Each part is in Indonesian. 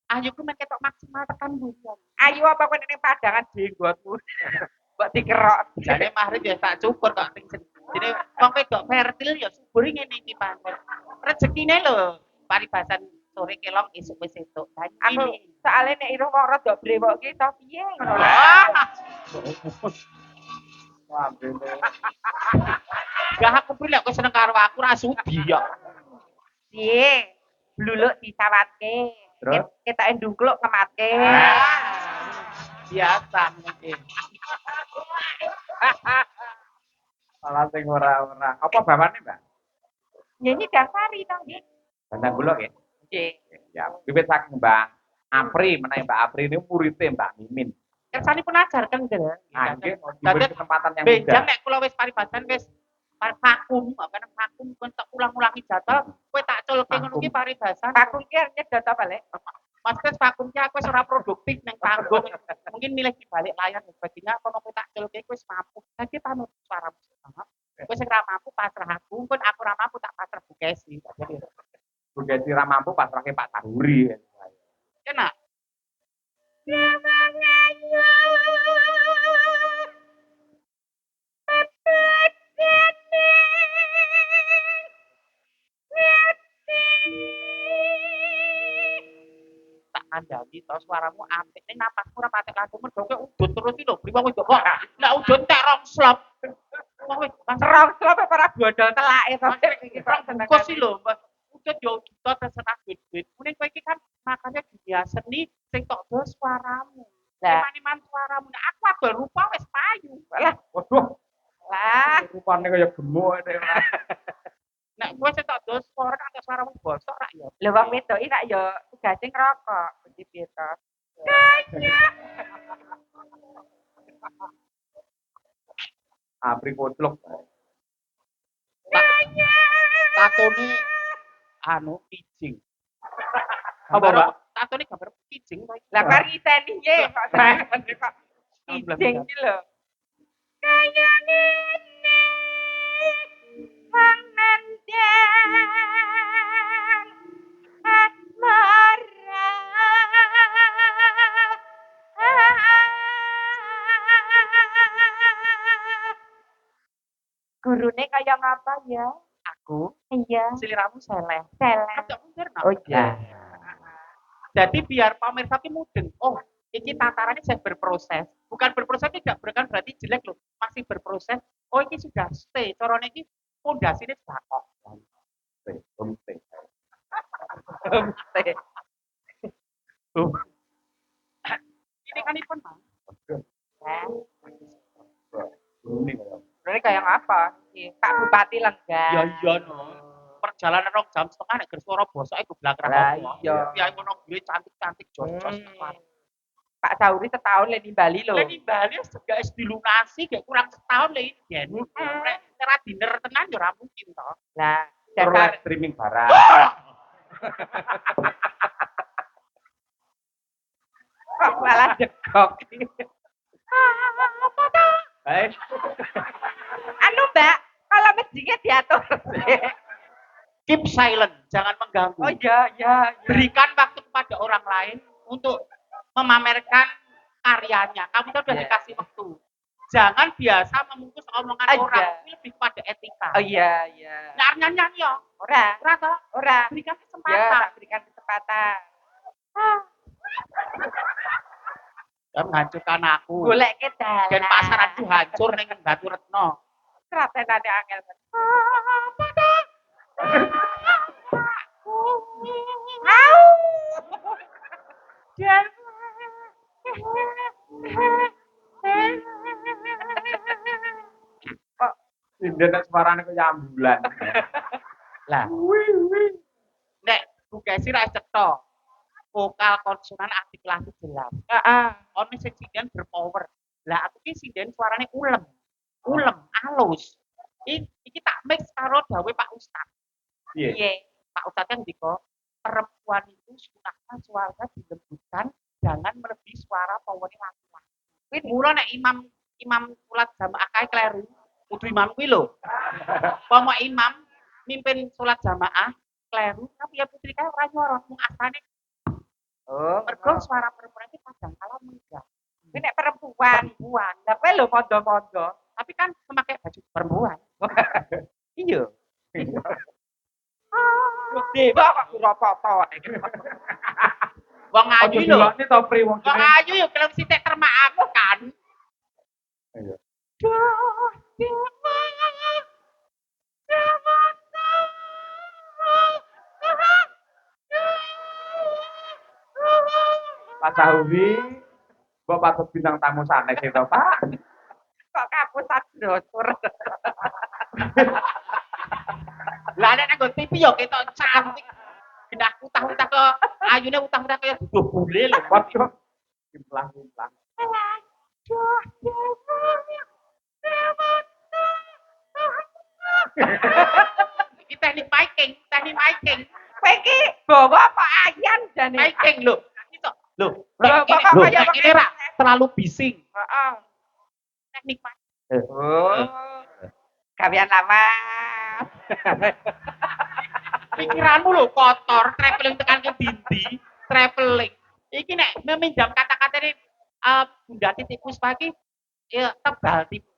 Ayu ku mek ketok maksimal tekan bulan. Ayu apa kowe ning padangan jenggotmu. Mbok dikerok. Jane mahrib ya tak cukur kok ning jadi wong wedok fertil ya subur ngene iki pancen. Rezekine lho, paribasan sore kelong esuk wis entuk. Aku soalnya nek iruh wong rada brewok ki to piye ngono lho. Gak aku pilih aku seneng karo aku ra sudi ya. Piye? Bluluk disawatke. Terus ketoke ndungkluk ngematke. Biasa mungkin. Malah sing ora-ora. Apa bawane, Mbak? Nyanyi Dasari to nggih. Bandang kula nggih. Nggih. Ya, wiwit saking Mbak Apri, menawi Mbak Apri ini muridé Mbak Mimin. Kersanipun ajar Kendel. Nggih, diberi kesempatan yang bejang nek kula wis paribasan wis vakum, apa nang vakum kon tak ulang-ulangi jadwal, kowe tak culke ngono ki paribasan. Vakum ki artinya data balik. Maksudnya vakum ki aku wis ora produktif nang panggung. Mungkin milih di balik layar dan sebagainya, kono kowe tak culke kowe wis mampu. Dadi panut suaramu. Kowe sing ra mampu pasrah aku, kon aku ra mampu tak pasrah Bu Kesi. Bu Kesi ra mampu pasrahke Pak Tahuri. Kena. Tak kandhani to suaramu apik ning napasmu ora patek langsung mergo kowe udut terus iki lho priwong wis kok nek udut tak rong slop wong wis rong slop ora bodol telake to iki kok bungkus iki lho udut yo udut terserah duit mending kowe iki kan makanya dunia seni sing tok do suaramu man suaramu nek aku adol rupa wis payu lah waduh lah rupane kaya gemuk nek kowe sing tok do suara kan suaramu bosok rak ya lho wong wedok iki rak ya tugase ngrokok piye to Apri koclok tatone anu kijing apa Mbak? Tatone gambar kijing to lah kok ngiseni nggih kok kijing iki lho kaya ngene mangandang asmara gurune kaya ngapa ya aku iya seliramu seleh oh iya jadi biar pemirsa itu mudeng oh ini tatarannya saya berproses bukan berproses tidak berarti jelek loh masih berproses oh ini sudah stay corone ini pondasinya sudah kok homestay ini kan pun mah ini kayak apa Kak Bupati Lenggang ya iya no perjalanan rong jam setengah nek suara bosok iku blak ra iya ya ngono gue cantik-cantik jos-jos Pak Sauri setahun le di Bali lho. Le di Bali juga wis dilunasi gak kurang setahun le yen. Nek ora diner tenan yo ora mungkin to. Lah, dasar streaming barang. Kok malah jegok. Apa to? Baik. Anu, Mbak, kalau masjidnya diatur. Keep silent, jangan mengganggu. Oh iya, iya. Berikan waktu kepada orang lain untuk memamerkan karyanya. Kamu kan udah dikasih waktu. Jangan biasa memutus omongan orang. Ini lebih pada etika. Oh iya, iya. Nyanyi ya. Ora. Ora toh? Ora. Berikan kesempatan. Ya, berikan kesempatan. Dan menghancurkan aku. Golek ke dalan. Dan pasaranku hancur ning Batu Retno. Stratenane angel. Apa toh? Au. Dan kok sinden suarane kaya ambulan. Lah. Nek Bu Kesi ra cetha. Vokal konsonan artikulasi jelas. Heeh. Ono sing sinden berpower. Lah aku ki sinden suarane ulem. Ulem, halus. Iki tak mix karo dawe Pak Ustad. Piye? Pak Ustad kan ndika perempuan itu sunahnya suaranya dilembutkan jangan melebihi suara power laki-laki. Kuwi mula nek imam salat jamaah kae kleru. Kudu imam kuwi lho. Pomo imam mimpin salat jamaah kleru tapi ya putri kae ora nyorot mung asane Oh, Mergo suara perempuan itu kadang kala mengganggu kuwi nek perempuan. perempuan. Lah kowe lho podo-podo. Tapi kan memakai baju perempuan. Iya. Dewa kok ora foto. Wong ayu Ayo lho. dilokne to Pri wong Wong jenenge. ayu yo kelem sithik termaaf kan. Iya. Pak Sahuwi, mbok patut bintang tamu sanes itu, Pak. Kok kapusan brosur. Lah nek nang TV yo ketok cantik. Pindah utah-utah ke ayune utah-utah kaya duduh bule lho. Waduh. Simplang-simplang. Iki teknik miking, teknik miking. Kowe iki bawa apa ayan jane? Miking lho. Iso. Lho, Lho, nek kok ini, kaya nek ini ra terlalu bising. Heeh. Teknik miking. Oh. Gawean lama. Pikiranmu lho kotor, traveling tekan ke dindi, traveling. Iki nek meminjam kata-kata ini Bunda Titi Puspa iki ya tebal tipe.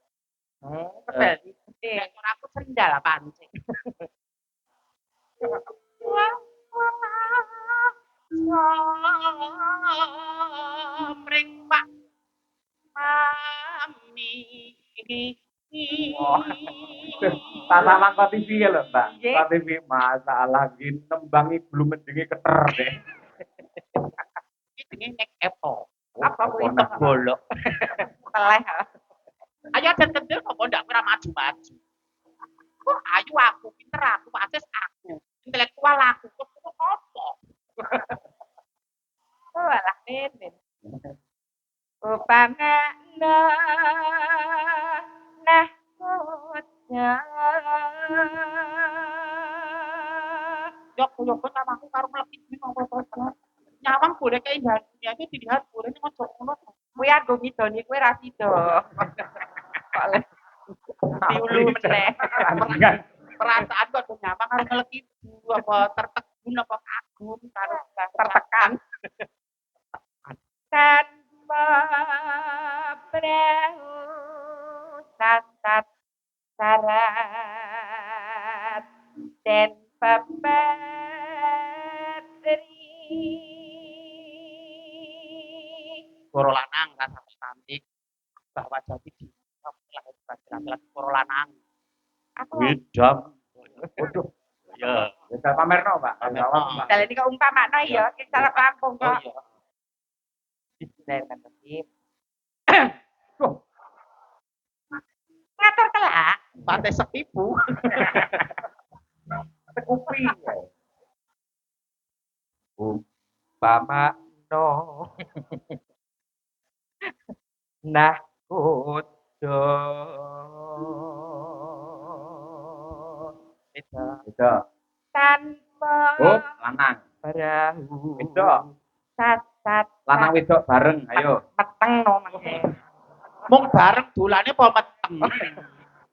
Tebel. Nek ora aku sendal pancing. Mring Pak Mami. Tak sama kok TV ya lho, Mbak. Nggih. Kok TV masalah gini nembangi belum mendengi keter deh. Iki jenenge nek Epo. Apa kuwi Nah, Bolok. teleh. Ayo ada kendel kok ndak ora maju-maju. Kok ayu aku, pinter aku, akses aku, intelektual aku, kok apa? Oh, alah Nen. Upama nah kota. Yok sama aku karo mlekit iki ngopo to. Nyawang boleh keindahan dunia itu dilihat boleh ning ojo ngono. Kuwi aku ngidoni kowe ra sida. Kok le diulu meneh. Tandingan. Perasaan kok do nyawang karo ngeleki apa tertegun apa kagum karo Tertekan. Tanpa perahu sasat sarat dan papatri. Koro lanang rasa cantik bahwa jadi di lahir laki-laki koro lanang. Aku Widam. Waduh. Ya. Bisa pamerno, Pak. Pamerno. Mbak. dalan iki umpamakno ya, cara Lampung Oh kok. iya. Duh, Ngatur telak. Pantai sepipu. tekupi. Umpamakno. Nah kudo. Itu. Tanpa Oh, lanang. perahu Wedok. sasat Lanang wedok bareng, ayo. meteng no mangke. Mung bareng dolane apa meteng.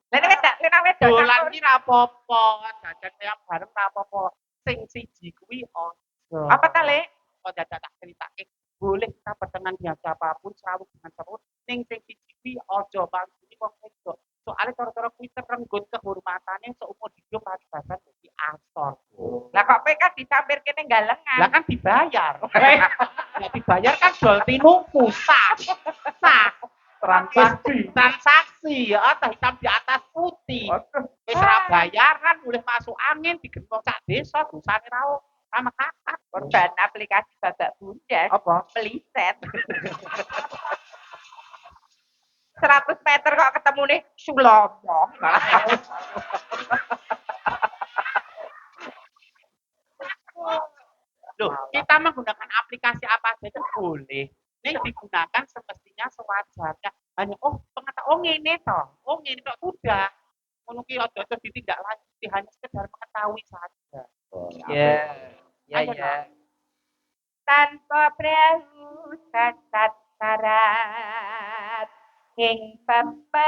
Lah nek wedok Dolan ki ra apa-apa, jajan yang bareng ra apa-apa. Sing siji kuwi aja. apa ta, Le? Kok dadak tak critake. Boleh kita berteman dengan siapapun, selalu dengan siapapun. Ning sing siji kuwi aja pancen wong wedok. Soale cara-cara kuwi terenggut kehormatane seumur hidup paribasan dadi asor. Lah kok kowe kan disampir kene galengan. Lah kan dibayar. Lah dibayar kan jual tinuku, sah. Sah. Transaksi ya atas hitam di atas putih. Wis ora bayar kan boleh masuk angin digembok sak desa dosane ra sama kakak. Korban aplikasi babak bundas. Apa? Meliset. 100 meter kok ketemu nih Sulomo. Loh, kita menggunakan aplikasi apa saja boleh. Ini digunakan semestinya sewajarnya. Hanya pengetahuan ngene toh. Oh ngene toh udah. Ngono ki aja ditindaklanjuti hanya sekedar mengetahui saja. Ya. Tanpa perahu sasat sarat ing papatri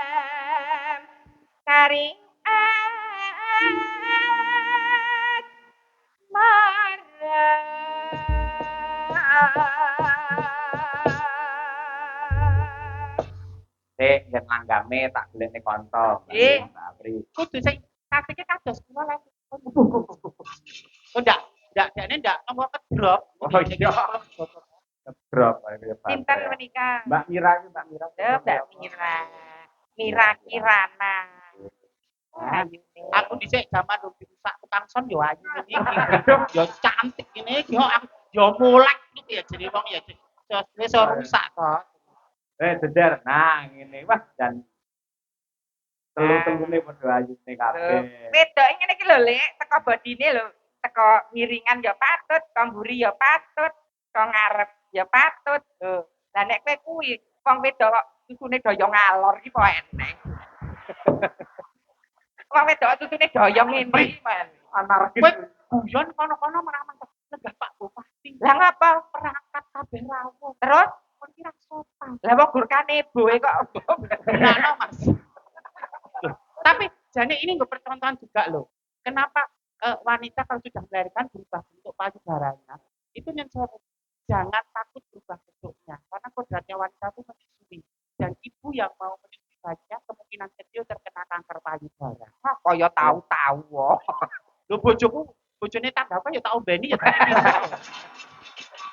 nyidam Syariat Sik yen langgame tak golekne kanca. Eh. Mbak Apri. Kudu sing kateke kados kula lek. Oh ndak jane ndak nomor kedrop. Oh iya. Drop ae Sinten menika? Mbak Mira iki Mbak Mira. Mbak Mira. Mira Kirana. Ayu. Aku dhisik jaman wong dirusak tukang son yo ayu iki. Yo cantik ngene iki yo molek iki ya jadi wong ya. Wis rusak to. Jeder. Nah, ngene. Wah, dan telu-telune padha ayune kabeh. Wedoke ngene iki lho, Lek, teko bodine lho, teko miringan ya patut, teko mburi ya patut, teko ngarep ya patut. Lho, lah nek kowe kuwi wong wedok kok susune daya ngalor iki kok eneng. Wong wedok susune daya ngene iki man. Anarkis. Kowe guyon kono-kono meraman negah Pak Bupati. Lah ngapa? Perangkat kabeh rawuh. Terus Kon kira sopan. lah wong gurkane boe kok. Nah, Mas. Tapi jane ini nggak percontohan juga loh. Kenapa wanita kalau sudah melahirkan berubah bentuk payudaranya? Itu yang saya jangan takut berubah bentuknya karena kodratnya wanita itu menyusui dan ibu yang mau menyusui bayinya kemungkinan kecil terkena kanker payudara. Kaya tahu-tahu wae. Lho bojone tangga apa ya tak ombeni ya.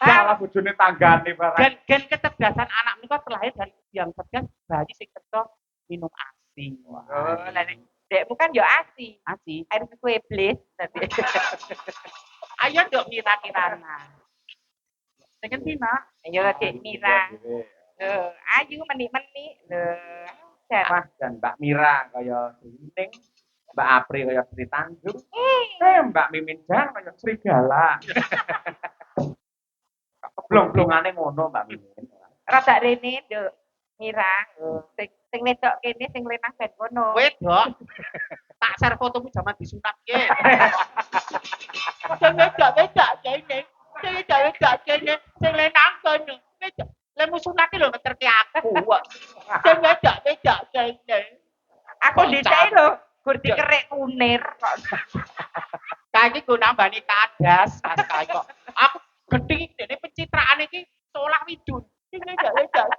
Salah bojone tanggane barang. Gen kecerdasan anak menika terlahir dari ibu yang cerdas, bayi sing kerja minum ASI. Oh, lah nek dekmu kan ya asi. ASI. Air susu iblis tadi. Ayo dok Mira Kirana. Dengan Tina. Ayo Dek Mira. Ayu menik-menik. Wah, dan Mbak Mira kaya Ning, Mbak Apri kaya Sri Tanjung. Mbak Mimin Jan kaya Serigala. Blong-blongane ngono Mbak Mimin. Rada rene Dek Mira. Sing wedok kene sing lenang ben ngono. Wedok. Tak share fotomu zaman disunat ke. Sing wedok kene. Sing wedok kene. Sing lenang kono. Wedok. Lemu sunat lho ngeterke aku. Sing wedok kene. Aku dhisik lho, gur dikerek kunir kok. Kae go nambani kadas Mas kae kok. Aku gedhi dene pencitraan iki seolah widun. Sing wedok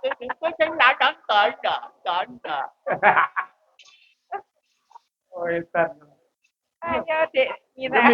kene. Sing lanang kono. Oh, edan. Ayo Dek Mira.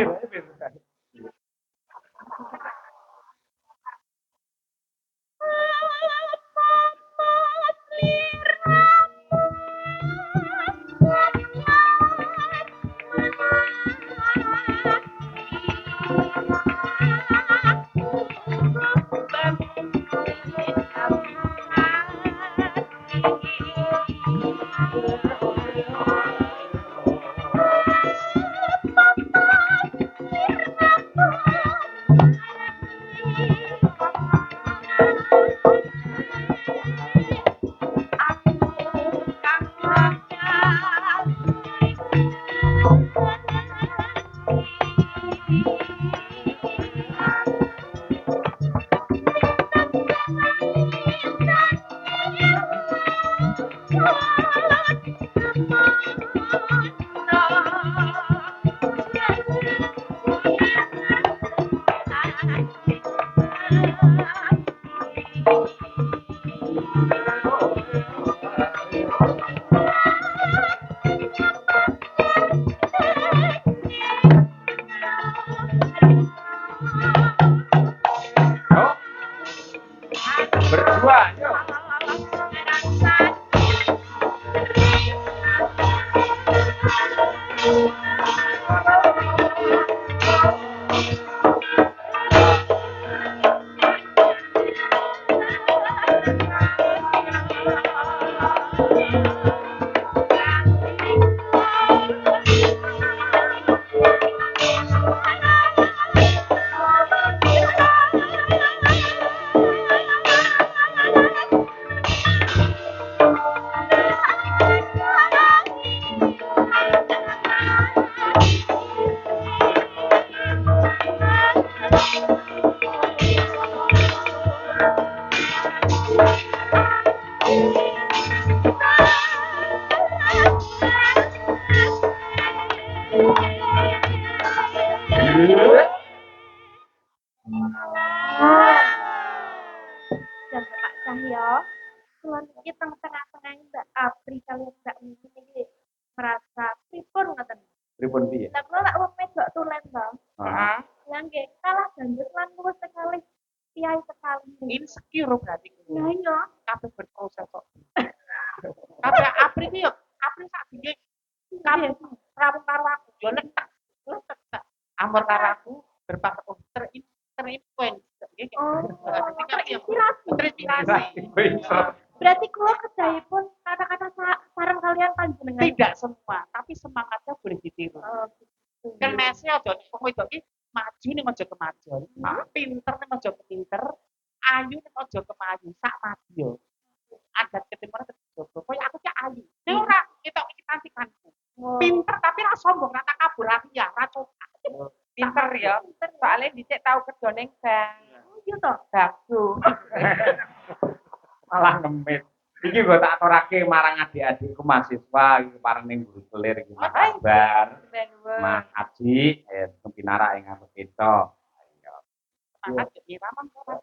Berdua, yuk. Dan Pak Cahyo, kulon iki tengah-tengah Mbak Apri kalian Mbak Mimi iki merasa pripun ngoten. Pripun piye? Lah kula lak wong wedok tulen to. Heeh. Lah nggih kalah gandut lan luwes sekali kiai sekali. Insecure berarti. Lah iya, Kabeh berproses kok. Kabeh Apri ki yo Apri sak dine kabeh rampung karo aku yo letek. Letek. Amor karo aku berpakaian terinfluence. Oh, terinspirasi. Terinspirasi. Berarti kula kedahipun kata-kata sareng kalian panjenengan. Tidak semua, tapi semangatnya boleh ditiru. Oh, gitu. Kenese aja wong wedok iki maju ning aja kemajuan. Pinter ning aja pinter, ayu ning aja kemayu, sak maju yo. Adat ketimur kejogo. Koyo aku ki ayu. Nek ora ketok iki cantikanku. Oh. Pinter tapi ra sombong, ra takabur, ra ya, ra cokak. Pinter ya. Soalnya dhisik tau kerja ning bank. Oh, iya toh. Bakso. Malah ngemit. Iki gue tak aturake marang adik-adikku mahasiswa iki pareng ning guru kelir iki Mas Akbar. Mas Aji, kepinara ing ngampus kita. Ayo. Semangat yo iraman ora.